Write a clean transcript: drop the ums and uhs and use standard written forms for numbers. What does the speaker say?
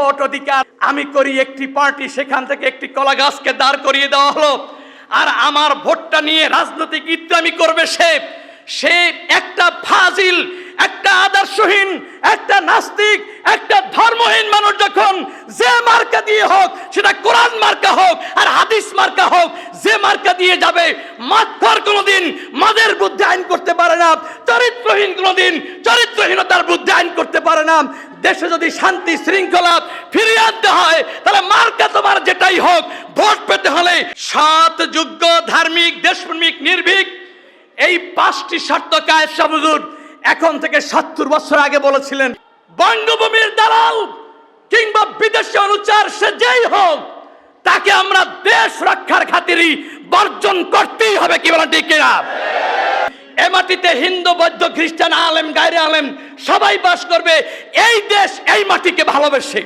Vote অধিকার আমি করি একটি পার্টি, সেখান থেকে একটি কলা গাছকে দাঁড় করিয়ে দেওয়া হলো। আর আমার ভোটটা নিয়ে রাজনৈতিক ইত্যামি করবে সে একটা ফাজিল, একটা আদর্শহীন, একটা নাস্তিক, একটা ধর্মহীন মানুষ যখন যে মার্কা দিয়ে হোক, সেটা কোরআন মার্কা হোক আর হাদিস মার্কা হোক, যে মার্কা দিয়ে যাবে, মাতখর কোনোদিন মদের বিরুদ্ধে আইন করতে পারে না, চরিত্রহীন কোনোদিন চরিত্রহীনতার বিরুদ্ধে আইন করতে পারে না। দেশে যদি শান্তি শৃঙ্খলা ফিরিয়ে আনতে হয়, তাহলে মার্কা তোমার যেটাই হোক, ভোট পেতে হলে সৎ, যোগ্য, ধার্মিক, দেশপ্রেমিক, নির্ভীক, এই 5টি শর্ত কায়েস শাহ হুজুর এখন থেকে 70 বছর আগে বলেছিলেন। বঙ্গভূমির দালাল কিংবা বিদেশি অনুচার সে যেই হোক, তাকে আমরা দেশ রক্ষার খাতিরই বর্জন করতেই হবে। কি বলেন, ঠিক কিনা? এ মাটিতে হিন্দু, বৌদ্ধ, খ্রিস্টান, আলেম, গায়রে আলেম সবাই বাস করবে। এই দেশ এই মাটিকে ভালোবাসে।